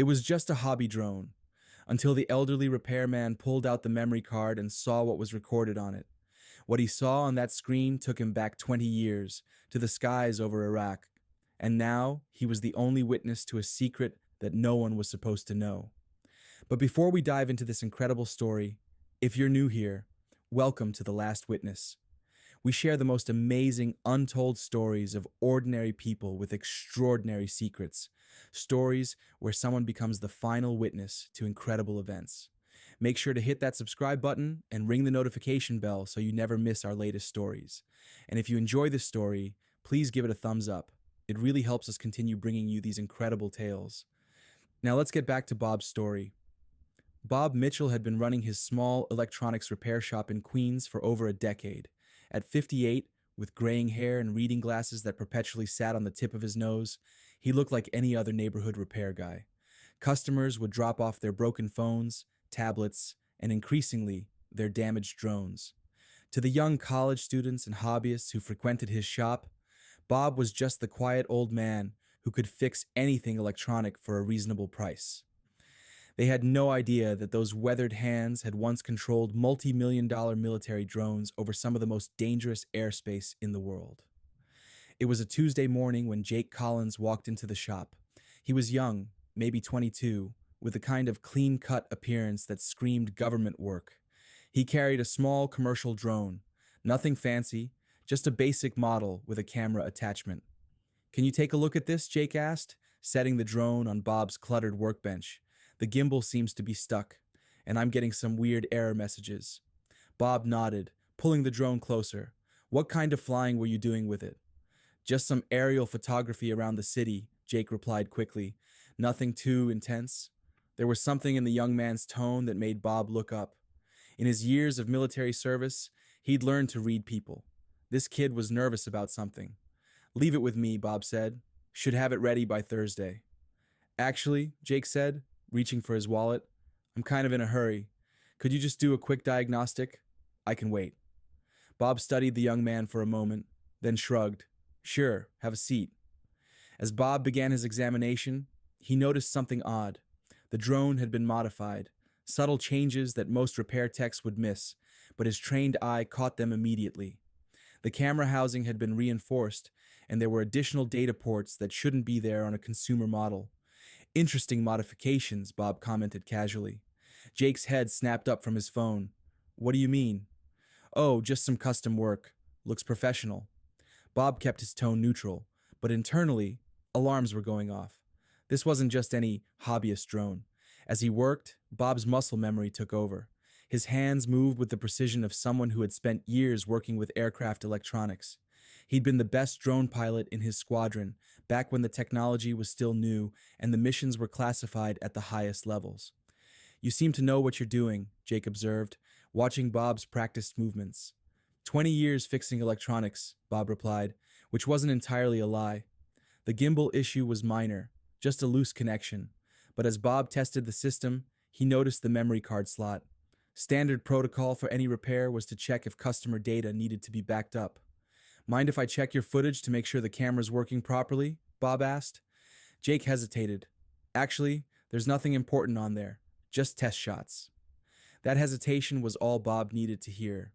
It was just a hobby drone, until the elderly repairman pulled out the memory card and saw what was recorded on it. What he saw on that screen took him back 20 years, to the skies over Iraq, and now he was the only witness to a secret that no one was supposed to know. But before we dive into this incredible story, if you're new here, welcome to The Last Witness. We share the most amazing, untold stories of ordinary people with extraordinary secrets. Stories where someone becomes the final witness to incredible events. Make sure to hit that subscribe button and ring the notification bell so you never miss our latest stories. And if you enjoy this story, please give it a thumbs up. It really helps us continue bringing you these incredible tales. Now let's get back to Bob's story. Bob Mitchell had been running his small electronics repair shop in Queens for over a decade. At 58, with graying hair and reading glasses that perpetually sat on the tip of his nose, he looked like any other neighborhood repair guy. Customers would drop off their broken phones, tablets, and increasingly, their damaged drones. To the young college students and hobbyists who frequented his shop, Bob was just the quiet old man who could fix anything electronic for a reasonable price. They had no idea that those weathered hands had once controlled multi-million-dollar military drones over some of the most dangerous airspace in the world. It was a Tuesday morning when Jake Collins walked into the shop. He was young, maybe 22, with a kind of clean-cut appearance that screamed government work. He carried a small commercial drone, nothing fancy, just a basic model with a camera attachment. "Can you take a look at this?" Jake asked, setting the drone on Bob's cluttered workbench. "The gimbal seems to be stuck, and I'm getting some weird error messages." Bob nodded, pulling the drone closer. "What kind of flying were you doing with it?" "Just some aerial photography around the city," Jake replied quickly. "Nothing too intense." There was something in the young man's tone that made Bob look up. In his years of military service, he'd learned to read people. This kid was nervous about something. "Leave it with me," Bob said. "Should have it ready by Thursday." "Actually," Jake said, reaching for his wallet, "I'm kind of in a hurry. Could you just do a quick diagnostic? I can wait." Bob studied the young man for a moment, then shrugged. "Sure, have a seat." As Bob began his examination, he noticed something odd. The drone had been modified, subtle changes that most repair techs would miss, but his trained eye caught them immediately. The camera housing had been reinforced, and there were additional data ports that shouldn't be there on a consumer model. "Interesting modifications," Bob commented casually. Jake's head snapped up from his phone. "What do you mean?" "Oh, just some custom work. Looks professional." Bob kept his tone neutral, but internally, alarms were going off. This wasn't just any hobbyist drone. As he worked, Bob's muscle memory took over. His hands moved with the precision of someone who had spent years working with aircraft electronics. He'd been the best drone pilot in his squadron, back when the technology was still new and the missions were classified at the highest levels. "You seem to know what you're doing," Jake observed, watching Bob's practiced movements. 20 years fixing electronics," Bob replied, which wasn't entirely a lie. The gimbal issue was minor, just a loose connection, but as Bob tested the system, he noticed the memory card slot. Standard protocol for any repair was to check if customer data needed to be backed up. "Mind if I check your footage to make sure the camera's working properly?" Bob asked. Jake hesitated. "Actually, there's nothing important on there, just test shots." That hesitation was all Bob needed to hear.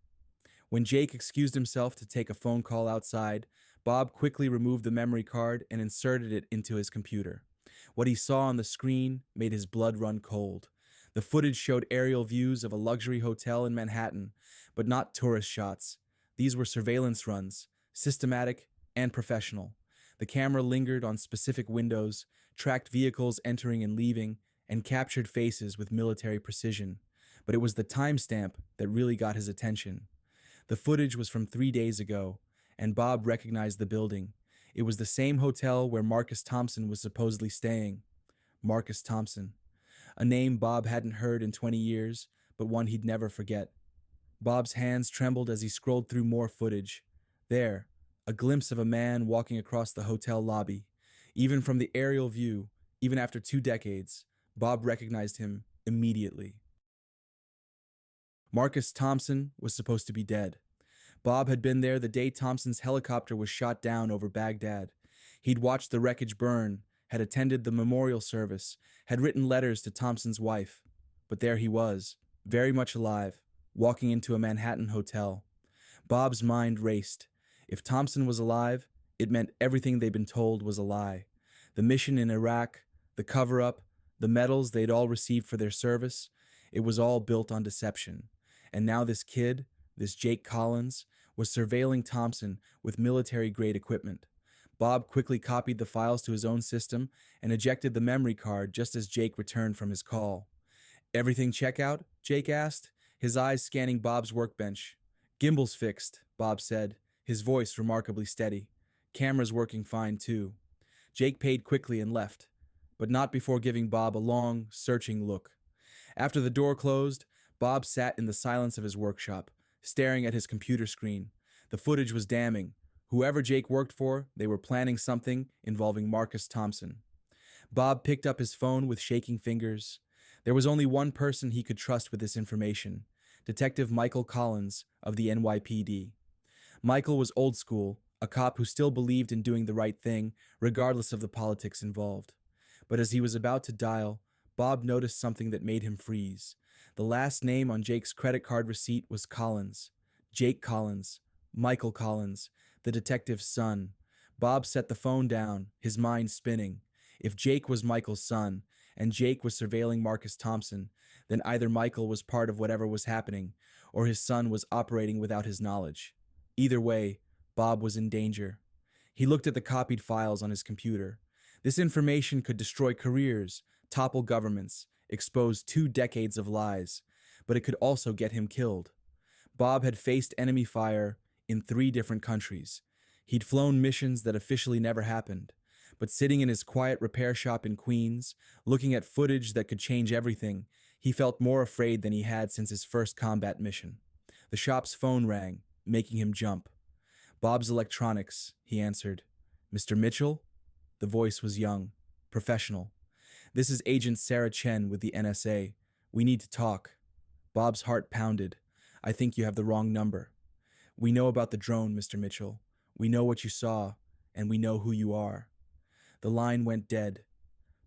When Jake excused himself to take a phone call outside, Bob quickly removed the memory card and inserted it into his computer. What he saw on the screen made his blood run cold. The footage showed aerial views of a luxury hotel in Manhattan, but not tourist shots. These were surveillance runs, systematic and professional. The camera lingered on specific windows, tracked vehicles entering and leaving, and captured faces with military precision. But it was the timestamp that really got his attention. The footage was from 3 days ago, and Bob recognized the building. It was the same hotel where Marcus Thompson was supposedly staying. Marcus Thompson. A name Bob hadn't heard in 20 years, but one he'd never forget. Bob's hands trembled as he scrolled through more footage. There, a glimpse of a man walking across the hotel lobby. Even from the aerial view, even after 2 decades, Bob recognized him immediately. Marcus Thompson was supposed to be dead. Bob had been there the day Thompson's helicopter was shot down over Baghdad. He'd watched the wreckage burn, had attended the memorial service, had written letters to Thompson's wife. But there he was, very much alive, walking into a Manhattan hotel. Bob's mind raced. If Thompson was alive, it meant everything they'd been told was a lie. The mission in Iraq, the cover up, the medals they'd all received for their service, it was all built on deception. And now this kid, this Jake Collins, was surveilling Thompson with military grade equipment. Bob quickly copied the files to his own system and ejected the memory card just as Jake returned from his call. Everything check out? Jake asked, his eyes scanning Bob's workbench. Gimbal's fixed, Bob said, his voice remarkably steady. Camera's working fine too. Jake paid quickly and left, but not before giving Bob a long, searching look. After the door closed, Bob sat in the silence of his workshop, staring at his computer screen. The footage was damning. Whoever Jake worked for, they were planning something involving Marcus Thompson. Bob picked up his phone with shaking fingers. There was only one person he could trust with this information, Detective Michael Collins of the NYPD. Michael was old school, a cop who still believed in doing the right thing, regardless of the politics involved. But as he was about to dial, Bob noticed something that made him freeze. The last name on Jake's credit card receipt was Collins. Jake Collins. Michael Collins, the detective's son. Bob set the phone down, his mind spinning. If Jake was Michael's son, and Jake was surveilling Marcus Thompson, then either Michael was part of whatever was happening, or his son was operating without his knowledge. Either way, Bob was in danger. He looked at the copied files on his computer. This information could destroy careers, topple governments, expose 2 decades of lies, but it could also get him killed. Bob had faced enemy fire in 3 different countries. He'd flown missions that officially never happened, but sitting in his quiet repair shop in Queens, looking at footage that could change everything, he felt more afraid than he had since his first combat mission. The shop's phone rang, making him jump. Bob's electronics, he answered. Mr. Mitchell? The voice was young, professional. This is Agent Sarah Chen with the NSA. We need to talk. Bob's heart pounded. I think you have the wrong number. We know about the drone, Mr. Mitchell. We know what you saw, and we know who you are. The line went dead.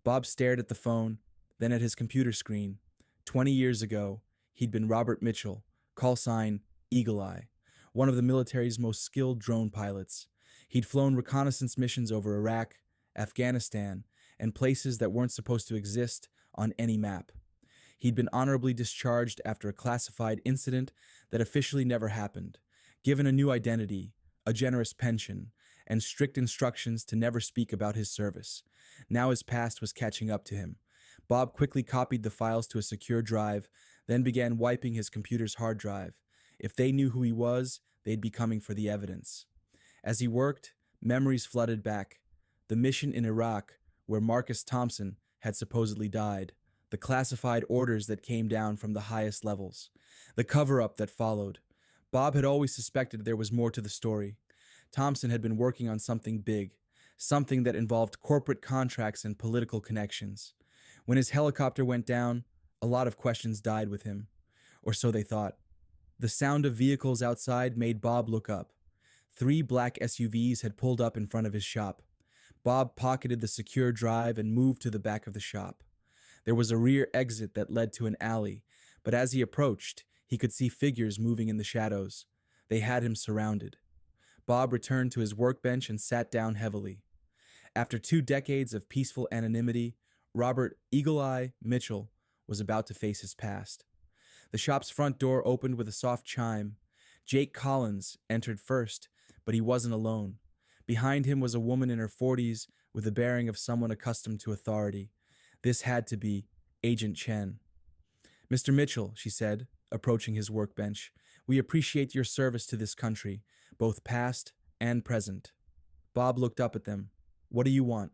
Bob stared at the phone, then at his computer screen. 20 years ago, he'd been Robert Mitchell, call sign Eagle Eye, one of the military's most skilled drone pilots. He'd flown reconnaissance missions over Iraq, Afghanistan, and places that weren't supposed to exist on any map. He'd been honorably discharged after a classified incident that officially never happened, given a new identity, a generous pension, and strict instructions to never speak about his service. Now his past was catching up to him. Bob quickly copied the files to a secure drive, then began wiping his computer's hard drive. If they knew who he was, they'd be coming for the evidence. As he worked, memories flooded back. The mission in Iraq, where Marcus Thompson had supposedly died. The classified orders that came down from the highest levels. The cover-up that followed. Bob had always suspected there was more to the story. Thompson had been working on something big, something that involved corporate contracts and political connections. When his helicopter went down, a lot of questions died with him, or so they thought. The sound of vehicles outside made Bob look up. 3 black SUVs had pulled up in front of his shop. Bob pocketed the secure drive and moved to the back of the shop. There was a rear exit that led to an alley, but as he approached, he could see figures moving in the shadows. They had him surrounded. Bob returned to his workbench and sat down heavily. After 2 decades of peaceful anonymity, Robert Eagle Eye Mitchell was about to face his past. The shop's front door opened with a soft chime. Jake Collins entered first, but he wasn't alone. Behind him was a woman in her 40s with the bearing of someone accustomed to authority. This had to be Agent Chen. Mr. Mitchell, she said, approaching his workbench, we appreciate your service to this country, both past and present. Bob looked up at them. What do you want?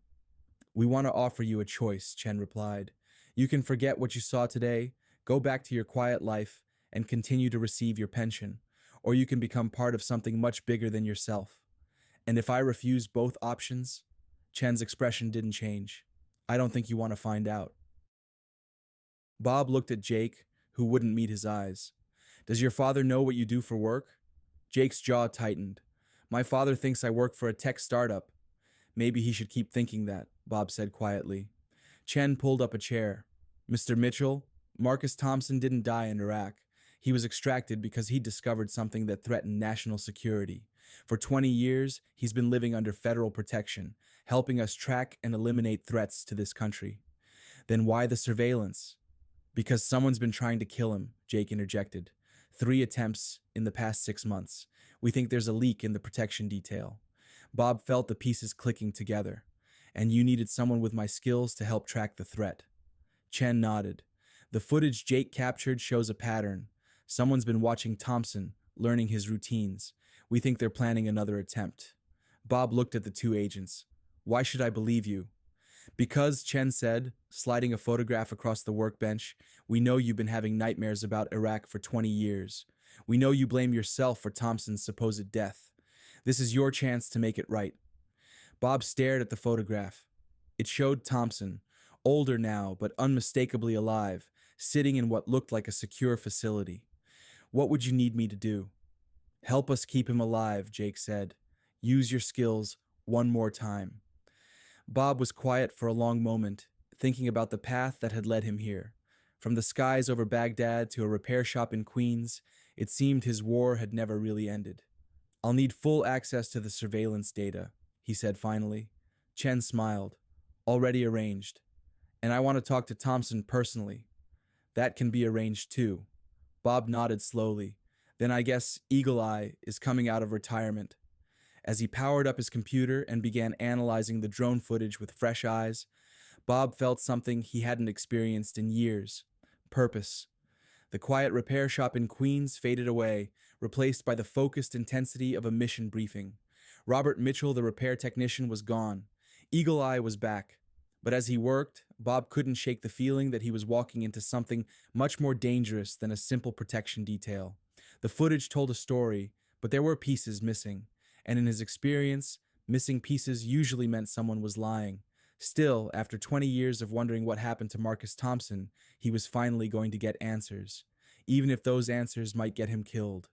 We want to offer you a choice, Chen replied. You can forget what you saw today, go back to your quiet life, and continue to receive your pension, or you can become part of something much bigger than yourself. And if I refuse both options? Chen's expression didn't change. I don't think you want to find out. Bob looked at Jake, who wouldn't meet his eyes. Does your father know what you do for work? Jake's jaw tightened. My father thinks I work for a tech startup. Maybe he should keep thinking that, Bob said quietly. Chen pulled up a chair. Mr. Mitchell, Marcus Thompson didn't die in Iraq. He was extracted because he discovered something that threatened national security. For 20 years, he's been living under federal protection, helping us track and eliminate threats to this country. Then why the surveillance? Because someone's been trying to kill him, Jake interjected. 3 attempts in the past 6 months. We think there's a leak in the protection detail. Bob felt the pieces clicking together. And you needed someone with my skills to help track the threat. Chen nodded. The footage Jake captured shows a pattern. Someone's been watching Thompson, learning his routines. We think they're planning another attempt. Bob looked at the two agents. Why should I believe you? Because, Chen said, sliding a photograph across the workbench, we know you've been having nightmares about Iraq for 20 years. We know you blame yourself for Thompson's supposed death. This is your chance to make it right. Bob stared at the photograph. It showed Thompson, older now but unmistakably alive, sitting in what looked like a secure facility. What would you need me to do? Help us keep him alive, Jake said. Use your skills one more time. Bob was quiet for a long moment, thinking about the path that had led him here. From the skies over Baghdad to a repair shop in Queens, it seemed his war had never really ended. I'll need full access to the surveillance data, he said finally. Chen smiled. Already arranged. And I want to talk to Thompson personally. That can be arranged too. Bob nodded slowly. Then I guess Eagle Eye is coming out of retirement. As he powered up his computer and began analyzing the drone footage with fresh eyes, Bob felt something he hadn't experienced in years. Purpose. The quiet repair shop in Queens faded away, replaced by the focused intensity of a mission briefing. Robert Mitchell, the repair technician, was gone. Eagle Eye was back. But as he worked, Bob couldn't shake the feeling that he was walking into something much more dangerous than a simple protection detail. The footage told a story, but there were pieces missing. And in his experience, missing pieces usually meant someone was lying. Still, after 20 years of wondering what happened to Marcus Thompson, he was finally going to get answers, even if those answers might get him killed.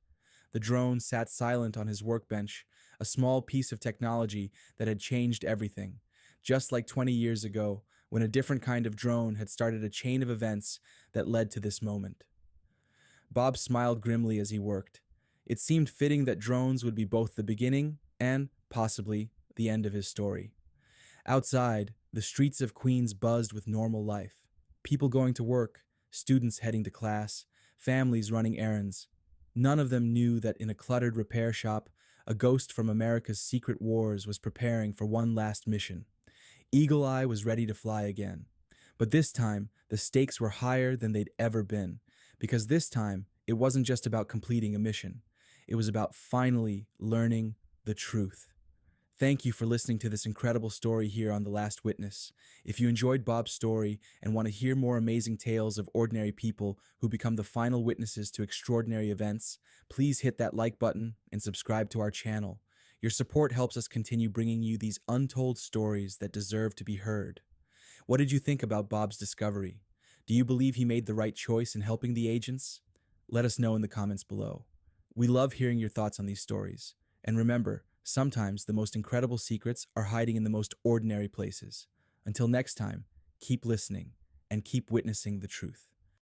The drone sat silent on his workbench, a small piece of technology that had changed everything, just like 20 years ago when a different kind of drone had started a chain of events that led to this moment. Bob smiled grimly as he worked. It seemed fitting that drones would be both the beginning and, possibly, the end of his story. Outside, the streets of Queens buzzed with normal life. People going to work, students heading to class, families running errands. None of them knew that in a cluttered repair shop, a ghost from America's secret wars was preparing for one last mission. Eagle Eye was ready to fly again. But this time, the stakes were higher than they'd ever been, because this time, it wasn't just about completing a mission. It was about finally learning the truth. Thank you for listening to this incredible story here on The Last Witness. If you enjoyed Bob's story and want to hear more amazing tales of ordinary people who become the final witnesses to extraordinary events, please hit that like button and subscribe to our channel. Your support helps us continue bringing you these untold stories that deserve to be heard. What did you think about Bob's discovery? Do you believe he made the right choice in helping the agents? Let us know in the comments below. We love hearing your thoughts on these stories. And remember, sometimes the most incredible secrets are hiding in the most ordinary places. Until next time, keep listening and keep witnessing the truth.